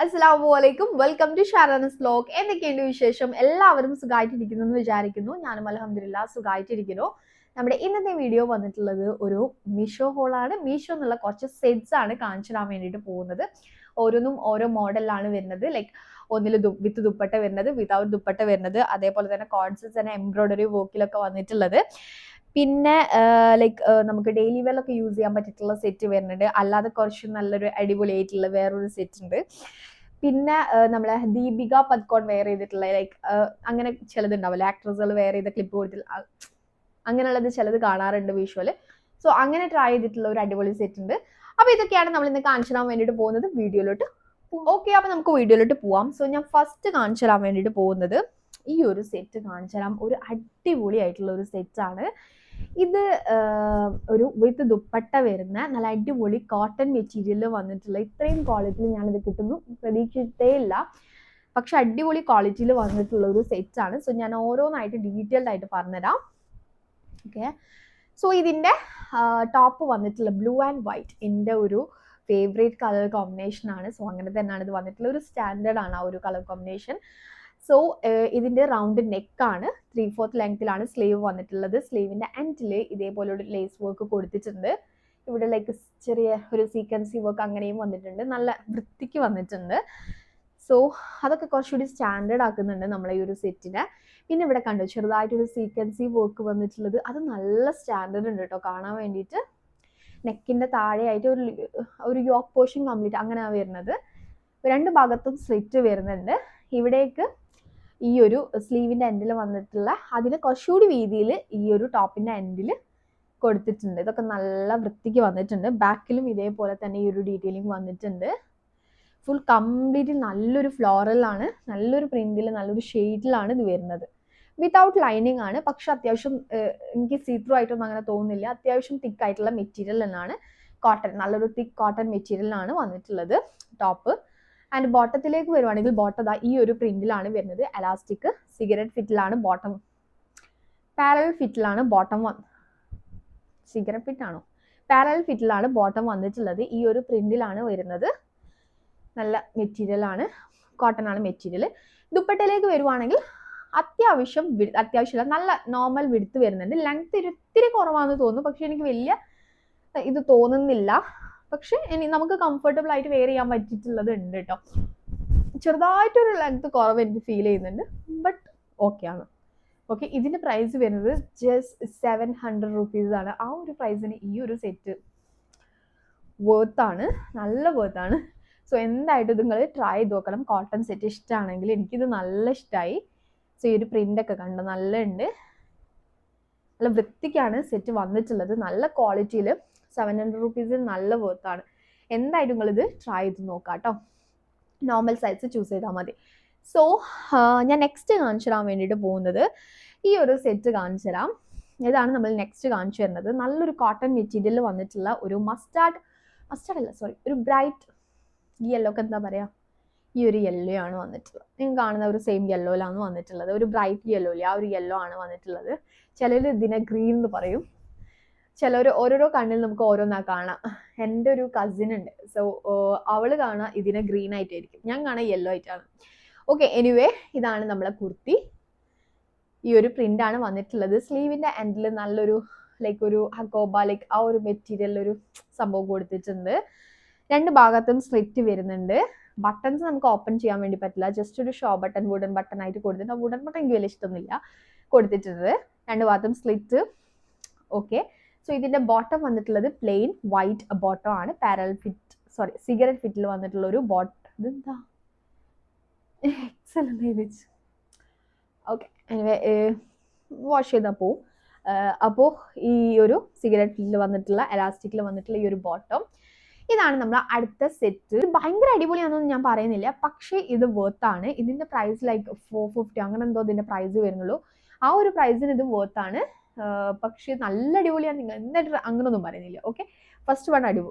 അസ്സലാമലൈക്കും, welcome to ഷാറാനസ് vlog. എന്തൊക്കെയുണ്ട് വിശേഷം? എല്ലാവരും സുഖമായിട്ടിരിക്കുന്നു എന്ന് വിചാരിക്കുന്നു. ഞാനും അൽഹംദുലില്ലാ സുഖമായിട്ടിരിക്കുന്നു. നമ്മുടെ ഇന്നത്തെ വീഡിയോ വന്നിട്ടുള്ളത് ഒരു മീഷോ ഹോളാണ്. മീഷോ എന്നുള്ള കുറച്ച് സെറ്റ്സ് ആണ് കാണിച്ചു തരാൻ വേണ്ടിയിട്ട് പോകുന്നത്. ഓരോന്നും ഓരോ മോഡലിലാണ് വരുന്നത്. ലൈക്ക് ഒന്നിൽ വിത്ത് ദുപ്പട്ട വരുന്നത്, വിതൗട്ട് ദുപ്പട്ട വരുന്നത്, അതേപോലെ തന്നെ കോൺസെപ്റ്റ്സ് തന്നെ എംബ്രോയിഡറി വർക്കിലൊക്കെ വന്നിട്ടുള്ളത്. പിന്നെ നമുക്ക് ഡെയിലി വെയറിലൊക്കെ യൂസ് ചെയ്യാൻ പറ്റിയിട്ടുള്ള സെറ്റ് വരുന്നുണ്ട്. അല്ലാതെ കുറച്ച് നല്ലൊരു അടിപൊളിയായിട്ടുള്ള വേറൊരു സെറ്റ് ഉണ്ട്. പിന്നെ നമ്മളെ ദീപിക പദ്കോൺ വെയർ ചെയ്തിട്ടുള്ള അങ്ങനെ ചിലതുണ്ടാവില്ല, ആക്ട്രസുകൾ വെയർ ചെയ്ത ക്ലിപ്പ് കൊടുത്തില്ല, അങ്ങനെയുള്ളത് ചിലത് കാണാറുണ്ട് വിഷ്വല്. സോ അങ്ങനെ ട്രൈ ചെയ്തിട്ടുള്ള ഒരു അടിപൊളി സെറ്റ് ഉണ്ട്. അപ്പൊ ഇതൊക്കെയാണ് നമ്മൾ ഇന്ന് കാണിച്ചു തരാൻ വേണ്ടിയിട്ട് പോകുന്നത്. വീഡിയോയിലോട്ട് ഓക്കെ, അപ്പൊ നമുക്ക് വീഡിയോയിലോട്ട് പോവാം. സോ ഞാൻ ഫസ്റ്റ് കാണിച്ചു തരാൻ വേണ്ടിയിട്ട് പോകുന്നത് ഈ ഒരു സെറ്റ് കാണിച്ചു തരാം. ഒരു അടിപൊളി ആയിട്ടുള്ള ഒരു സെറ്റ് ആണ് ഇത്. ഒരു വിത്ത് ദുപ്പട്ട വരുന്ന നല്ല അടിപൊളി കോട്ടൺ മെറ്റീരിയലിൽ വന്നിട്ടുള്ള ഇത്രയും ക്വാളിറ്റിയിൽ ഞാനിത് കിട്ടുന്നു പ്രതീക്ഷിച്ചിട്ടേ ഇല്ല. പക്ഷെ അടിപൊളി ക്വാളിറ്റിയിൽ വന്നിട്ടുള്ള ഒരു സെറ്റ് ആണ്. സോ ഞാൻ ഓരോന്നായിട്ട് ഡീറ്റെയിൽഡ് ആയിട്ട് പറഞ്ഞുതരാം. ഓക്കെ, സോ ഇതിൻ്റെ ടോപ്പ് വന്നിട്ടുള്ള ബ്ലൂ ആൻഡ് വൈറ്റ് എൻ്റെ ഒരു ഫേവറേറ്റ് കളർ കോമ്പിനേഷൻ ആണ്. സോ അങ്ങനെ തന്നെയാണ് ഇത് വന്നിട്ടുള്ള ഒരു സ്റ്റാൻഡേർഡ് ആണ് ആ ഒരു കളർ കോമ്പിനേഷൻ. സോ ഇതിൻ്റെ റൗണ്ട് നെക്കാണ്, 3/4 ലെങ്ത്തിലാണ് സ്ലീവ് വന്നിട്ടുള്ളത്. സ്ലീവിൻ്റെ എൻഡിൽ ഇതേപോലെ ഒരു ലേസ് വർക്ക് കൊടുത്തിട്ടുണ്ട്. ഇവിടെ ലൈക്ക് ചെറിയ ഒരു സീക്വൻസി വർക്ക് അങ്ങനെയും വന്നിട്ടുണ്ട്. നല്ല വൃത്തിക്ക് വന്നിട്ടുണ്ട്. സോ അതൊക്കെ കുറച്ചുകൂടി സ്റ്റാൻഡേർഡ് ആക്കുന്നുണ്ട് നമ്മളെ ഈ ഒരു സെറ്റിനെ. പിന്നെ ഇവിടെ കണ്ടു ചെറുതായിട്ടൊരു സീക്വൻസി വർക്ക് വന്നിട്ടുള്ളത്, അത് നല്ല സ്റ്റാൻഡേർഡ് ഉണ്ട് കേട്ടോ കാണാൻ വേണ്ടിയിട്ട്. നെക്കിൻ്റെ താഴെയായിട്ട് ഒരു യോക്ക് പോർഷൻ കംപ്ലീറ്റ് അങ്ങനെയാണ് വരുന്നത്. രണ്ട് ഭാഗത്തും സ്ലിറ്റ് വരുന്നുണ്ട്. ഇവിടേക്ക് ഈ ഒരു സ്ലീവിൻ്റെ എൻഡിൽ വന്നിട്ടുള്ള അതിന് കുറച്ചുകൂടി വീതിയിൽ ഈ ഒരു ടോപ്പിൻ്റെ എൻഡിൽ കൊടുത്തിട്ടുണ്ട്. ഇതൊക്കെ നല്ല വൃത്തിക്ക് വന്നിട്ടുണ്ട്. ബാക്കിലും ഇതേപോലെ തന്നെ ഈ ഒരു ഡീറ്റെയിലിംഗ് വന്നിട്ടുണ്ട്. ഫുൾ കംപ്ലീറ്റ് നല്ലൊരു ഫ്ലോറലാണ്, നല്ലൊരു പ്രിന്റിൽ നല്ലൊരു ഷെയ്ഡിലാണ് ഇത് വരുന്നത്. വിതൗട്ട് ലൈനിങ് ആണ്, പക്ഷെ അത്യാവശ്യം എനിക്ക് സീത്രൂ ആയിട്ടൊന്നും അങ്ങനെ തോന്നുന്നില്ല. അത്യാവശ്യം തിക്ക് ആയിട്ടുള്ള മെറ്റീരിയൽ തന്നെയാണ്. കോട്ടൺ, നല്ലൊരു തിക്ക് കോട്ടൺ മെറ്റീരിയലാണ് വന്നിട്ടുള്ളത് ടോപ്പ്. ആൻഡ് ബോട്ടത്തിലേക്ക് വരുവാണെങ്കിൽ ബോട്ടം ഈ ഒരു പ്രിന്റിലാണ് വരുന്നത്. എലാസ്റ്റിക് സിഗരറ്റ് ഫിറ്റിലാണ് ബോട്ടം, പാരലൽ ഫിറ്റിലാണ് ബോട്ടം സിഗരറ്റ് ഫിറ്റ് ആണോ, പാരലൽ ഫിറ്റിലാണ് ബോട്ടം വന്നിട്ടുള്ളത്. ഈ ഒരു പ്രിന്റിലാണ് വരുന്നത്. നല്ല മെറ്റീരിയൽ ആണ്, കോട്ടൺ ആണ് മെറ്റീരിയൽ. ദുപ്പട്ടയിലേക്ക് വരുവാണെങ്കിൽ അത്യാവശ്യമില്ല, നല്ല നോർമൽ വിഡ്ത്ത് വരുന്നുണ്ട്. ലെങ്ത് ഇത്തിരി കുറവാണെന്ന് തോന്നുന്നു, പക്ഷെ എനിക്ക് വലിയ ഇത് തോന്നുന്നില്ല. പക്ഷെ നമുക്ക് കംഫർട്ടബിൾ ആയിട്ട് വെയർ ചെയ്യാൻ പറ്റിയിട്ടുള്ളത് ഉണ്ട് കേട്ടോ. ചെറുതായിട്ടൊരു ലെങ്ത് കുറവ് എനിക്ക് ഫീൽ ചെയ്യുന്നുണ്ട്, ബട്ട് ഓക്കെ ആണ്. ഓക്കെ, ഇതിൻ്റെ പ്രൈസ് വരുന്നത് ജസ്റ്റ് 700 rupees ആണ്. ആ ഒരു പ്രൈസിന് ഈ ഒരു സെറ്റ് വേർത്താണ്, നല്ല വേർത്താണ്. സോ എന്തായിട്ടും നിങ്ങൾ ട്രൈ ചെയ്ത് നോക്കണം. കോട്ടൺ സെറ്റ് ഇഷ്ടമാണെങ്കിൽ, എനിക്കിത് നല്ല ഇഷ്ടമായി. സോ ഈ ഒരു പ്രിൻ്റൊക്കെ കണ്ടോ, നല്ല ഉണ്ട്, നല്ല വൃത്തിക്കാണ് സെറ്റ് വന്നിട്ടുള്ളത്. നല്ല ക്വാളിറ്റിയിൽ 700 rupees നല്ല വേർത്താണ്. എന്തായാലും നിങ്ങളിത് ട്രൈ ചെയ്ത് നോക്കാം കേട്ടോ. നോർമൽ സൈസ് ചൂസ് ചെയ്താൽ മതി. സോ ഞാൻ നെക്സ്റ്റ് കാണിച്ചു തരാൻ വേണ്ടിയിട്ട് പോകുന്നത് ഈ ഒരു സെറ്റ് കാണിച്ചു തരാം. ഇതാണ് നമ്മൾ നെക്സ്റ്റ് കാണിച്ചു തരുന്നത്. നല്ലൊരു കോട്ടൺ മെറ്റീരിയൽ വന്നിട്ടുള്ള ഒരു ഒരു ബ്രൈറ്റ് യെല്ലോക്ക് എന്താ പറയുക, ഈ ഒരു യെല്ലോ ആണ് വന്നിട്ടുള്ളത്. നിങ്ങൾ കാണുന്ന ഒരു സെയിം യെല്ലോയിലാണ് വന്നിട്ടുള്ളത്. ഒരു ബ്രൈറ്റ് യെല്ലോയില്ല, ആ ഒരു യെല്ലോ ആണ് വന്നിട്ടുള്ളത്. ചിലർ ഇതിനെ ഗ്രീൻ എന്ന് പറയും, ചിലർ ഓരോരോ കണ്ണിൽ നമുക്ക് ഓരോന്നാ കാണാം. എൻ്റെ ഒരു കസിൻ ഉണ്ട്, സോ അവള് കാണാൻ ഇതിനെ ഗ്രീൻ ആയിട്ടായിരിക്കും, ഞാൻ കാണാൻ യെല്ലോ ആയിട്ടാണ്. ഓക്കെ, എനിവേ ഇതാണ് നമ്മളെ കുർത്തി. ഈ ഒരു പ്രിന്റ് ആണ് വന്നിട്ടുള്ളത്. സ്ലീവിൻ്റെ എൻഡിൽ നല്ലൊരു ഒരു ഹക്കോബ ആ ഒരു മെറ്റീരിയൽ ഒരു സംഭവം കൊടുത്തിട്ടുണ്ട്. രണ്ട് ഭാഗത്തും സ്ലിറ്റ് വരുന്നുണ്ട്. ബട്ടൺസ് നമുക്ക് ഓപ്പൺ ചെയ്യാൻ വേണ്ടി പറ്റില്ല, ജസ്റ്റ് ഒരു ഷോ ബട്ടൺ, വുഡൻ ബട്ടൺ ആയിട്ട് കൊടുത്തിട്ടുണ്ട്. വുഡൻ ബട്ടൺ എനിക്ക് വലിയ ഇഷ്ടമൊന്നുമില്ല കൊടുത്തിട്ടുണ്ട്. രണ്ട് ഭാഗത്തും സ്ലിറ്റ്. ഓക്കെ, സോ ഇതിൻ്റെ ബോട്ടം വന്നിട്ടുള്ളത് പ്ലെയിൻ വൈറ്റ് ബോട്ടം ആണ്. പാരലൽ ഫിറ്റ് സിഗരറ്റ് ഫിറ്റിൽ വന്നിട്ടുള്ള ഒരു ഇതെന്താ എക്സലന്റ്. ഓക്കെ, എനിവേ വാഷ് ചെയ്താൽ പോവും. അപ്പോൾ ഈ ഒരു സിഗരറ്റ് ഫിറ്റിൽ വന്നിട്ടുള്ള എലാസ്റ്റിക്കിൽ വന്നിട്ടുള്ള ഈ ഒരു ബോട്ടം, ഇതാണ് നമ്മൾ അടുത്ത സെറ്റ്. ഭയങ്കര അടിപൊളിയാണെന്നൊന്നും ഞാൻ പറയുന്നില്ല, പക്ഷേ ഇത് വേർത്താണ്. ഇതിൻ്റെ പ്രൈസ് 450 അങ്ങനെ എന്തോ ഇതിൻ്റെ പ്രൈസ് വരുന്നുള്ളൂ. ആ ഒരു പ്രൈസിന് ഇത് വേർത്താണ്. പക്ഷേ നല്ല അടിപൊളിയാണ്, നിങ്ങൾ എന്തായിട്ട് അങ്ങനൊന്നും പറയുന്നില്ല. ഓക്കെ, ഫസ്റ്റ് വൺ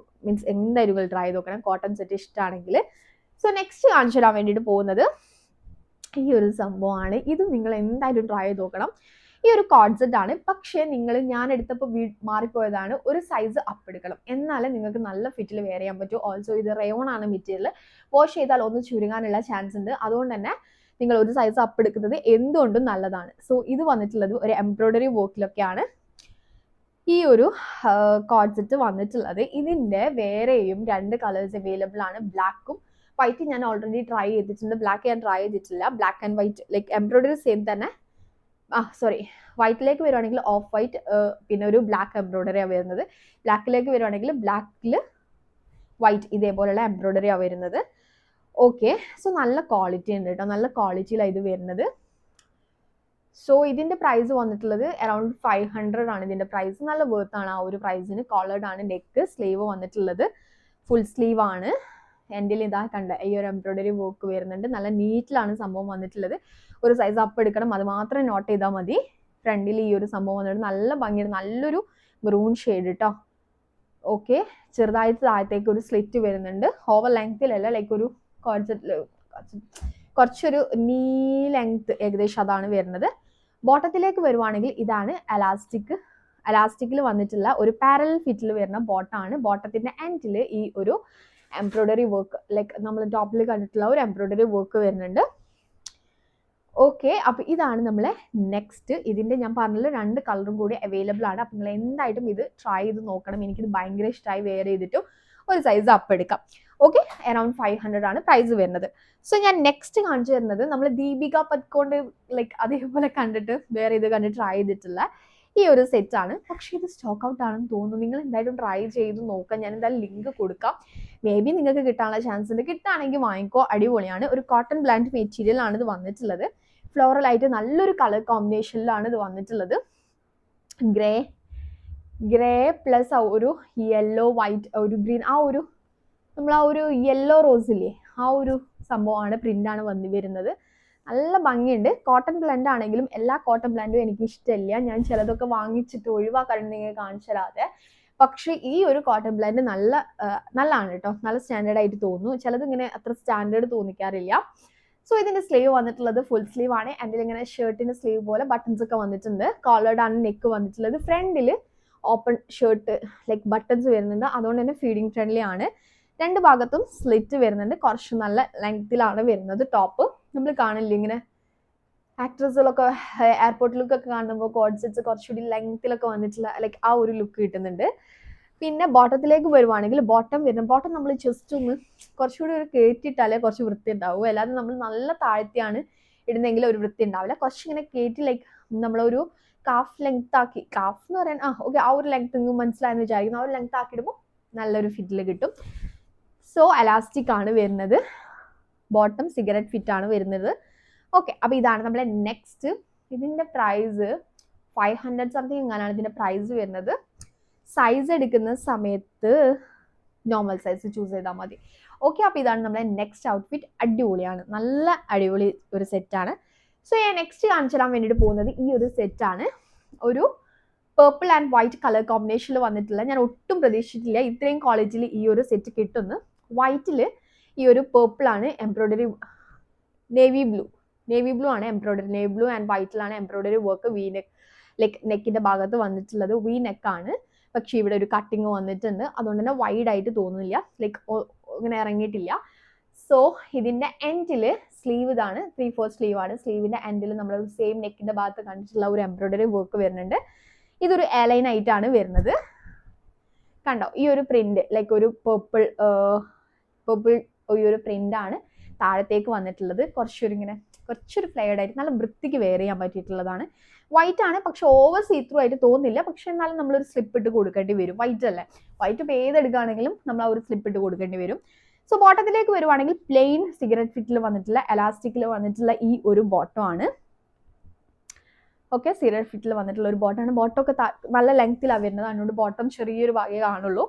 മീൻസ് എന്തായാലും ട്രൈ ചെയ്ത് നോക്കണം കോട്ടൺ സെറ്റ് ഇഷ്ടമാണെങ്കിൽ. സോ നെക്സ്റ്റ് കാണിച്ചു തരാൻ വേണ്ടിയിട്ട് പോകുന്നത് ഈ ഒരു സംഭവമാണ്. ഇത് നിങ്ങൾ എന്തായാലും ട്രൈ ചെയ്ത് നോക്കണം. ഈ ഒരു കോൺസെപ്റ്റ് ആണ്. പക്ഷേ ഞാൻ എടുത്തപ്പോൾ മാറിപ്പോയതാണ്, ഒരു സൈസ് അപ്പ് എടുക്കണം, എന്നാലേ നിങ്ങൾക്ക് നല്ല ഫിറ്റിൽ വെയർ ചെയ്യാൻ പറ്റൂ. ഓൾസോ ഇത് റയോൺ ആണ് മെറ്റീരിയൽ, വാഷ് ചെയ്താൽ ഒന്ന് ചുരുങ്ങാനുള്ള ചാൻസ് ഉണ്ട്. അതുകൊണ്ട് തന്നെ നിങ്ങൾ ഒരു സൈസ് അപ്പ് എടുക്കുന്നത് എന്തുകൊണ്ടും നല്ലതാണ്. സോ ഇത് വന്നിട്ടുള്ളത് ഒരു എംബ്രോയിഡറി വർക്കിലൊക്കെയാണ് ഈ ഒരു കോൺസെപ്റ്റ് വന്നിട്ടുള്ളത്. ഇതിൻ്റെ വേറെയും 2 കളേഴ്സ് അവൈലബിൾ ആണ്, ബ്ലാക്കും വൈറ്റ്. ഞാൻ ഓൾറെഡി ട്രൈ ചെയ്തിട്ടുണ്ട്, ബ്ലാക്ക് ഞാൻ ട്രൈ ചെയ്തിട്ടില്ല. Black and white like embroidery same തന്നെ. വൈറ്റിലേക്ക് വരുവാണെങ്കിൽ ഓഫ് വൈറ്റ്, പിന്നെ ഒരു ബ്ലാക്ക് എംബ്രോയിഡറിയാണ് വരുന്നത്. ബ്ലാക്കിലേക്ക് വരുവാണെങ്കിൽ ബ്ലാക്കിൽ വൈറ്റ് ഇതേപോലെയുള്ള എംബ്രോയിഡറിയാണ് വരുന്നത്. ഓക്കെ, സോ നല്ല ക്വാളിറ്റി ഉണ്ട് കേട്ടോ, നല്ല ക്വാളിറ്റിയിലാണ് ഇത് വരുന്നത്. സോ ഇതിൻ്റെ പ്രൈസ് വന്നിട്ടുള്ളത് അറൗണ്ട് 500 ആണ് ഇതിൻ്റെ പ്രൈസ്. നല്ല വർത്ത് ആണ് ആ ഒരു പ്രൈസിന്. കോളേർഡ് ആണ് നെക്ക്, സ്ലീവ് വന്നിട്ടുള്ളത് ഫുൾ സ്ലീവ് ആണ്. എൻ്റെ ഇതാ കണ്ട ഈ ഒരു എംബ്രോയിഡറി വർക്ക് വരുന്നുണ്ട്, നല്ല നീറ്റിലാണ് സംഭവം വന്നിട്ടുള്ളത്. ഒരു സൈസ് അപ്പ് എടുക്കണം, അത് മാത്രം നോട്ട് ചെയ്താൽ മതി. ഫ്രണ്ടിൽ ഈ ഒരു സംഭവം വന്നിട്ട് നല്ല ഭംഗിയാണ്, നല്ലൊരു മെറൂൺ ഷെയ്ഡ് കേട്ടോ. ഓക്കെ, ചെറുതായിട്ട് താഴത്തേക്ക് ഒരു സ്ലിറ്റ് വരുന്നുണ്ട്, ഓവർ ലെങ്തിലല്ല, ലൈക്ക് ഒരു കുറച്ചൊരു നീ ലെങ്ത് ഏകദേശം അതാണ് വരുന്നത്. ബോട്ടത്തിലേക്ക് വരുവാണെങ്കിൽ ഇതാണ് അലാസ്റ്റിക്കിൽ വന്നിട്ടുള്ള ഒരു പാരലൽ ഫിറ്റിൽ വരുന്ന ബോട്ടാണ്. ബോട്ടത്തിന്റെ എൻഡിൽ ഈ ഒരു എംബ്രോയിഡറി വർക്ക്, ലൈക്ക് നമ്മൾ ടോപ്പിൽ കണ്ടിട്ടുള്ള ഒരു എംബ്രോയിഡറി വർക്ക് വരുന്നുണ്ട്. ഓക്കെ, അപ്പോൾ ഇതാണ് നമ്മളെ നെക്സ്റ്റ്. ഇതിൻ്റെ ഞാൻ പറഞ്ഞില്ല 2 കളറും കൂടി അവൈലബിൾ ആണ്. അപ്പോൾ നിങ്ങൾ എന്തായിട്ടും ഇത് ട്രൈ ചെയ്ത് നോക്കണം. എനിക്കിത് ഭയങ്കര ഇഷ്ടമായി, വെയർ ചെയ്തിട്ടും ഒരു സൈസ് അപ്പ് എടുക്കാം. ഓക്കെ, അറൗണ്ട് 500 ആണ് പ്രൈസ് വരുന്നത്. സോ ഞാൻ നെക്സ്റ്റ് കാണിച്ചു തരുന്നത് നമ്മൾ ദീപിക പത്കൊണ്ട് ലൈക്ക് അതേപോലെ കണ്ടിട്ട് വേറെ ഇത് കണ്ട് ട്രൈ ചെയ്തിട്ടുള്ള ഈ ഒരു സെറ്റാണ്. പക്ഷേ ഇത് സ്റ്റോക്ക് ഔട്ട് ആണെന്ന് തോന്നുന്നു. നിങ്ങൾ എന്തായാലും ട്രൈ ചെയ്ത് നോക്കാം, ഞാൻ എന്തായാലും ലിങ്ക് കൊടുക്കാം. മേ ബി നിങ്ങൾക്ക് കിട്ടാനുള്ള ചാൻസ് ഉണ്ട്. കിട്ടുകയാണെങ്കിൽ വാങ്ങിക്കോ, അടിപൊളിയാണ്. ഒരു കോട്ടൺ ബ്ലാൻഡ് മെറ്റീരിയൽ ആണ് ഇത് വന്നിട്ടുള്ളത്. ഫ്ലോറൽ ആയിട്ട് നല്ലൊരു കളർ കോമ്പിനേഷനിലാണ് ഇത് വന്നിട്ടുള്ളത്. ഗ്രേ പ്ലസ് ഒരു യെല്ലോ വൈറ്റ് ഒരു ഗ്രീൻ, ആ ഒരു യെല്ലോ റോസ് ഇല്ലേ, ആ ഒരു സംഭവമാണ്, പ്രിന്റാണ് വരുന്നത്. നല്ല ഭംഗിയുണ്ട്. കോട്ടൺ ബ്ലെൻഡ് ആണെങ്കിലും എല്ലാ കോട്ടൺ ബ്ലെൻഡും എനിക്ക് ഇഷ്ടമില്ല. ഞാൻ ചിലതൊക്കെ വാങ്ങിച്ചിട്ട് ഒഴിവാക്കാണെങ്കിൽ കാണിച്ചു തരാതെ. പക്ഷേ ഈ ഒരു കോട്ടൺ ബ്ലെൻഡ് നല്ലതാണ് കേട്ടോ, നല്ല സ്റ്റാൻഡേർഡ് ആയിട്ട് തോന്നുന്നു. ചിലത് ഇങ്ങനെ അത്ര സ്റ്റാൻഡേർഡ് തോന്നിക്കാറില്ല. സോ ഇതിന്റെ സ്ലീവ് വന്നിട്ടുള്ളത് ഫുൾ സ്ലീവ് ആണ്. എൻ്റെ ഇങ്ങനെ ഷർട്ടിന്റെ സ്ലീവ് പോലെ ബട്ടൺസ് ഒക്കെ വന്നിട്ടുണ്ട്. കോളേർഡ് ആണ് നെക്ക് വന്നിട്ടുള്ളത്. ഫ്രണ്ടിൽ ഓപ്പൺ ഷർട്ട് ലൈക്ക് ബട്ടൺസ് വരുന്നുണ്ട്, അതുകൊണ്ട് തന്നെ ഫീഡിങ് ഫ്രണ്ട്ലി ആണ്. 2 ഭാഗത്തും സ്ലിറ്റ് വരുന്നുണ്ട്. കുറച്ച് നല്ല ലെങ്തിലാണ് വരുന്നത്. ടോപ്പ് നമ്മൾ കാണില്ലേ ഇങ്ങനെ ആക്ട്രസുകളൊക്കെ എയർപോർട്ടിലൊക്കെ കാണുമ്പോൾ കോഡ് സെറ്റ്സ് കുറച്ചുകൂടി ലെങ്തിലൊക്കെ വന്നിട്ടുള്ള ലൈക്ക് ആ ഒരു ലുക്ക് കിട്ടുന്നുണ്ട്. പിന്നെ ബോട്ടത്തിലേക്ക് വരുവാണെങ്കിൽ ബോട്ടം നമ്മൾ ജസ്റ്റ് ഒന്ന് കുറച്ചുകൂടി ഒരു കയറ്റിയിട്ടാലേ കുറച്ച് വൃത്തി ഉണ്ടാവും. അല്ലാതെ നമ്മൾ നല്ല താഴ്ത്തിയാണ് ഇടുന്നെങ്കിൽ ഒരു വൃത്തി ഉണ്ടാവില്ല. കുറച്ചിങ്ങനെ കയറ്റി ലൈക്ക് നമ്മളൊരു കാഫ് ലെങ്ത് ആക്കി, കാഫ് എന്ന് പറയാൻ ഓക്കെ ആ ഒരു ലെങ്ത് നിങ്ങൾക്ക് മനസ്സിലായെന്ന് വിചാരിക്കുന്നു. ആ ഒരു ലെങ്ത് ആക്കിയിടുമ്പോൾ നല്ലൊരു ഫിറ്റിൽ കിട്ടും. സോ അലാസ്റ്റിക് ആണ് വരുന്നത്. ബോട്ടം സിഗരറ്റ് ഫിറ്റ് ആണ് വരുന്നത്. ഓക്കെ, അപ്പോൾ ഇതാണ് നമ്മളെ നെക്സ്റ്റ്. ഇതിൻ്റെ പ്രൈസ് 500 സംതിങ് എങ്ങനെയാണ് ഇതിൻ്റെ പ്രൈസ് വരുന്നത്. സൈസ് എടുക്കുന്ന സമയത്ത് നോർമൽ സൈസ് ചൂസ് ചെയ്താൽ മതി. ഓക്കെ, അപ്പോൾ ഇതാണ് നമ്മുടെ നെക്സ്റ്റ് ഔട്ട്ഫിറ്റ്. അടിപൊളിയാണ്, നല്ല അടിപൊളി ഒരു സെറ്റാണ്. സോ ഞാൻ നെക്സ്റ്റ് കാണിച്ചു തരാൻ വേണ്ടിയിട്ട് പോകുന്നത് ഈ ഒരു സെറ്റാണ്. ഒരു പേർപ്പിൾ ആൻഡ് വൈറ്റ് കളർ കോമ്പിനേഷനിൽ വന്നിട്ടുള്ള, ഞാൻ ഒട്ടും പ്രതീക്ഷിച്ചിട്ടില്ല ഇത്രയും ക്വാളിറ്റിയിൽ ഈ ഒരു സെറ്റ് കിട്ടുന്നു. വൈറ്റിൽ ഈ ഒരു പേർപ്പിൾ ആണ് എംബ്രോയിഡറി, നേവി ബ്ലൂ ആണ് എംബ്രോയിഡറി, നേവി ബ്ലൂ ആൻഡ് വൈറ്റിലാണ് embroidery work. V neck like നെക്കിന്റെ ഭാഗത്ത് വന്നിട്ടുള്ളത് വി നെക്കാണ്. പക്ഷേ ഇവിടെ ഒരു കട്ടിങ് വന്നിട്ടുണ്ട്, അതുകൊണ്ട് തന്നെ വൈഡ് ആയിട്ട് തോന്നുന്നില്ല, ലൈക്ക് ഇങ്ങനെ ഇറങ്ങിയിട്ടില്ല. സോ ഇതിന്റെ എൻഡിൽ സ്ലീവ് ഇതാണ്, 3/4 സ്ലീവ് ആണ്. സ്ലീവിന്റെ എൻഡിൽ നമ്മൾ സെയിം നെക്കിന്റെ ഭാഗത്ത് കണ്ടിട്ടുള്ള ഒരു എംബ്രോയിഡറി വർക്ക് വരുന്നുണ്ട്. ഇതൊരു എലൈൻ ആയിട്ടാണ് വരുന്നത്. കണ്ടോ ഈ ഒരു പ്രിന്റ് ലൈക്ക് ഒരു പേർപ്പിൾ ഈ ഒരു പ്രിന്റ് ആണ് താഴത്തേക്ക് വന്നിട്ടുള്ളത്. കുറച്ചൊരു ഫ്ലെയർഡ് ആയിട്ട് നല്ല വൃത്തിക്ക് വെയർ ചെയ്യാൻ പറ്റിയിട്ടുള്ളതാണ്. വൈറ്റ് ആണ്, പക്ഷെ ഓവർ സീത്രൂ ആയിട്ട് തോന്നില്ല. പക്ഷെ എന്നാലും നമ്മളൊരു സ്ലിപ്പ് ഇട്ട് കൊടുക്കേണ്ടി വരും. വൈറ്റ് അല്ലേ, വൈറ്റ് ഇപ്പോൾ ഏതെടുക്കുകയാണെങ്കിലും നമ്മൾ ആ ഒരു സ്ലിപ്പ് ഇട്ട് കൊടുക്കേണ്ടി വരും. സോ ബോട്ടത്തിലേക്ക് വരുവാണെങ്കിൽ പ്ലെയിൻ സിഗരറ്റ് ഫിറ്റിൽ വന്നിട്ടുള്ള എലാസ്റ്റിക്കിൽ വന്നിട്ടുള്ള ഈ ഒരു ബോട്ടം ആണ്. ഓക്കെ, സിഗരറ്റ് ഫിറ്റിൽ വന്നിട്ടുള്ള ഒരു ബോട്ടമാണ്. ബോട്ടമൊക്കെ നല്ല ലെങ്ത്തിലാണ് വരുന്നത്, അതുകൊണ്ട് ബോട്ടം ചെറിയൊരു ഭാഗമേ കാണുള്ളൂ.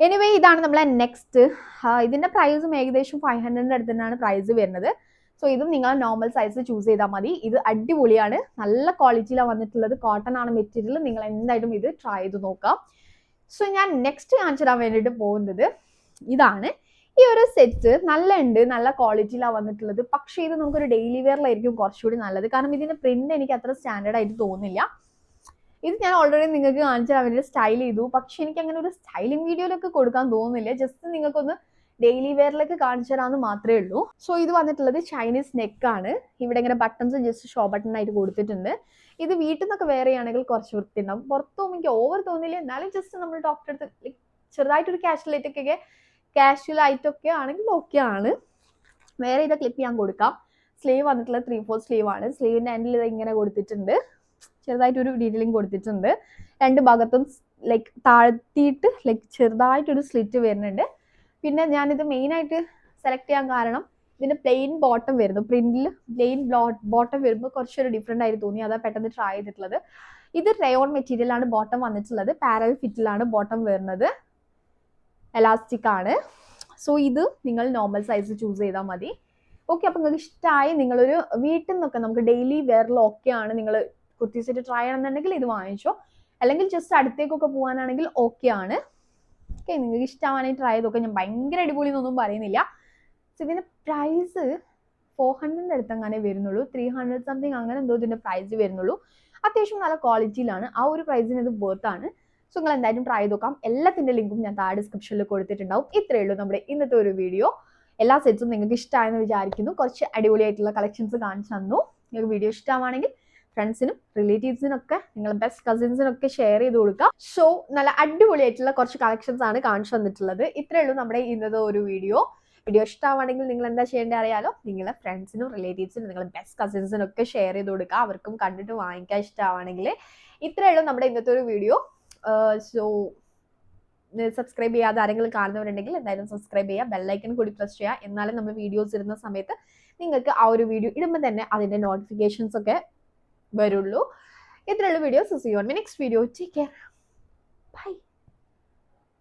എനിവേ ഇതാണ് നമ്മളെ നെക്സ്റ്റ്. ഇതിന്റെ പ്രൈസും ഏകദേശം 500 അടുത്ത് തന്നെയാണ് പ്രൈസ് വരുന്നത്. സോ ഇതും നിങ്ങൾ നോർമൽ സൈസ് ചൂസ് ചെയ്താൽ മതി. ഇത് അടിപൊളിയാണ്, നല്ല ക്വാളിറ്റിയിലാണ് വന്നിട്ടുള്ളത്. കോട്ടൺ ആണ് മെറ്റീരിയൽ. നിങ്ങൾ എന്തായാലും ഇത് ട്രൈ ചെയ്ത് നോക്കാം. സോ ഞാൻ നെക്സ്റ്റ് കാണിച്ചു തരാൻ വേണ്ടിയിട്ട് പോകുന്നത് ഇതാണ്. ഈ ഒരു സെറ്റ് നല്ല ക്വാളിറ്റിയിലാണ് വന്നിട്ടുള്ളത്. പക്ഷേ ഇത് നമുക്കൊരു ഡെയിലി വെയറിലായിരിക്കും കുറച്ചുകൂടി നല്ലത്. കാരണം ഇതിന്റെ പ്രിന്റ് എനിക്ക് അത്ര സ്റ്റാൻഡേർഡ് ആയിട്ട് തോന്നുന്നില്ല. ഇത് ഞാൻ ഓൾറെഡി നിങ്ങൾക്ക് കാണിച്ചു തരാൻ വേണ്ടി സ്റ്റൈൽ ചെയ്തു. പക്ഷെ എനിക്ക് അങ്ങനെ ഒരു സ്റ്റൈലിംഗ് വീഡിയോയിലൊക്കെ കൊടുക്കാൻ തോന്നുന്നില്ല. ജസ്റ്റ് നിങ്ങൾക്കൊന്ന് ഡെയിലി വെയറിലേക്ക് കാണിച്ചു തരാമെന്ന് മാത്രമേ ഉള്ളൂ. സോ ഇത് വന്നിട്ടുള്ളത് ചൈനീസ് നെക്കാണ്. ഇവിടെ ഇങ്ങനെ ബട്ടൺസ് ജസ്റ്റ് ഷോ ബട്ടൺ ആയിട്ട് കൊടുത്തിട്ടുണ്ട്. ഇത് വീട്ടിൽ നിന്നൊക്കെ വെയർ ചെയ്യുകയാണെങ്കിൽ കുറച്ച് വൃത്തി ഉണ്ടാവും. പുറത്ത് പോകുമ്പോൾ എനിക്ക് ഓവർ തോന്നില്ല. എന്നാലും ജസ്റ്റ് നമ്മൾ ഡോക്ടറെ അടുത്ത് ചെറുതായിട്ടൊരു കാഷ്വൽ ആയിട്ടൊക്കെ ആണെങ്കിൽ ഓക്കെ ആണ്. വേറെ ഇത് ക്ലിപ്പ് ചെയ്യാൻ കൊടുക്കാം. സ്ലീവ് വന്നിട്ടുള്ളത് 3/4 സ്ലീവ് ആണ്. സ്ലീവിന്റെ എൻഡിൽ ഇത് ഇങ്ങനെ കൊടുത്തിട്ടുണ്ട്. ചെറുതായിട്ടൊരു ഡീറ്റെയിലിംഗ് കൊടുത്തിട്ടുണ്ട്. രണ്ട് ഭാഗത്തും താഴ്ത്തിയിട്ട് ചെറുതായിട്ടൊരു സ്ലിറ്റ് വരുന്നുണ്ട്. പിന്നെ ഞാനിത് മെയിനായിട്ട് സെലക്ട് ചെയ്യാൻ കാരണം ഇതിന് പ്ലെയിൻ ബോട്ടം വരുന്നു. പ്രിന്റിൽ പ്ലെയിൻ ബോട്ടം വരുമ്പോൾ കുറച്ചൊരു ഡിഫറെൻ്റ് ആയിട്ട് തോന്നി. അതാ പെട്ടെന്ന് ട്രൈ ചെയ്തിട്ടുള്ളത്. ഇത് റയോൺ മെറ്റീരിയലാണ് ബോട്ടം വന്നിട്ടുള്ളത്. പാരൽ ഫിറ്റിലാണ് ബോട്ടം വരുന്നത്. എലാസ്റ്റിക് ആണ്. സോ ഇത് നിങ്ങൾ നോർമൽ സൈസ് ചൂസ് ചെയ്താൽ മതി. ഓക്കെ, അപ്പം നിങ്ങൾക്ക് ഇഷ്ടമായി നിങ്ങളൊരു വീട്ടിൽ നിന്നൊക്കെ നമുക്ക് ഡെയിലി വെയറിലൊക്കെയാണ് നിങ്ങൾ കുർത്തി സെറ്റ് ട്രൈ ചെയ്യണമെന്നുണ്ടെങ്കിൽ ഇത് വാങ്ങിച്ചോ. അല്ലെങ്കിൽ ജസ്റ്റ് അടുത്തേക്കൊക്കെ പോകാനാണെങ്കിൽ ഓക്കെ ആണ്. ഓക്കെ, നിങ്ങൾക്ക് ഇഷ്ടമാണെങ്കിൽ ട്രൈ ചെയ്തൊക്കെ. ഞാൻ ഭയങ്കര അടിപൊളി എന്നൊന്നും പറയുന്നില്ല. സോ ഇതിൻ്റെ പ്രൈസ് 400 അടുത്തങ്ങനെ വരുന്നുള്ളൂ. 300 സംതിങ് അങ്ങനെ എന്തോ ഇതിൻ്റെ പ്രൈസ് വരുന്നുള്ളൂ. അത്യാവശ്യം നല്ല ക്വാളിറ്റിയിലാണ്. ആ ഒരു പ്രൈസിന് ഇത് വേർത്താണ്. സോ നിങ്ങൾ എന്തായാലും ട്രൈ ചെയ്ത് നോക്കാം. എല്ലാത്തിൻ്റെ ലിങ്കും ഞാൻ താഴെ ഡിസ്ക്രിപ്ഷനിൽ കൊടുത്തിട്ടുണ്ടാവും. ഇത്രയേ ഉള്ളൂ നമ്മുടെ ഇന്നത്തെ ഒരു വീഡിയോ. എല്ലാ സെറ്റ്സും നിങ്ങൾക്ക് ഇഷ്ടമായെന്ന് വിചാരിക്കുന്നു. കുറച്ച് അടിപൊളിയായിട്ടുള്ള കളക്ഷൻസ് കാണിച്ചു തന്നു. നിങ്ങൾക്ക് വീഡിയോ ഇഷ്ടമാണെങ്കിൽ ഫ്രണ്ട്സിനും റിലേറ്റീവ്സിനും ഒക്കെ നിങ്ങൾ ബെസ്റ്റ് കസിൻസിനൊക്കെ ഷെയർ ചെയ്ത് കൊടുക്കുക. സോ നല്ല അടിപൊളിയായിട്ടുള്ള കുറച്ച് കളക്ഷൻസ് ആണ് കാണിച്ചു തന്നിട്ടുള്ളത്. ഇത്രയേ ഉള്ളൂ നമ്മുടെ ഇന്നത്തെ ഒരു വീഡിയോ ഇഷ്ടമാണെങ്കിൽ നിങ്ങൾ എന്താ ചെയ്യേണ്ടത് അറിയാലോ. നിങ്ങളെ ഫ്രണ്ട്സിനും റിലേറ്റീവ്സിനും നിങ്ങളെ ബെസ്റ്റ് കസിൻസിനും ഒക്കെ ഷെയർ ചെയ്ത് കൊടുക്കുക. അവർക്കും കണ്ടിട്ട് വാങ്ങിക്കാൻ ഇഷ്ടമാണെങ്കിൽ. ഇത്രയേ ഉള്ളൂ നമ്മുടെ ഇന്നത്തെ ഒരു വീഡിയോ. സോ സബ്സ്ക്രൈബ് ചെയ്യാതെ ആരെങ്കിലും കാണുന്നവരുണ്ടെങ്കിൽ എന്തായാലും സബ്സ്ക്രൈബ് ചെയ്യുക. ബെല്ലൈക്കൺ കൂടി പ്രസ് ചെയ്യുക. എന്നാലും നമ്മൾ വീഡിയോസ് ഇടുന്ന സമയത്ത് നിങ്ങൾക്ക് ആ ഒരു വീഡിയോ ഇടുമ്പോൾ തന്നെ അതിൻ്റെ നോട്ടിഫിക്കേഷൻസ് ഒക്കെ വരുള്ളൂ. ഇത്രയുള്ള video. So see you on my next video. Take care. By.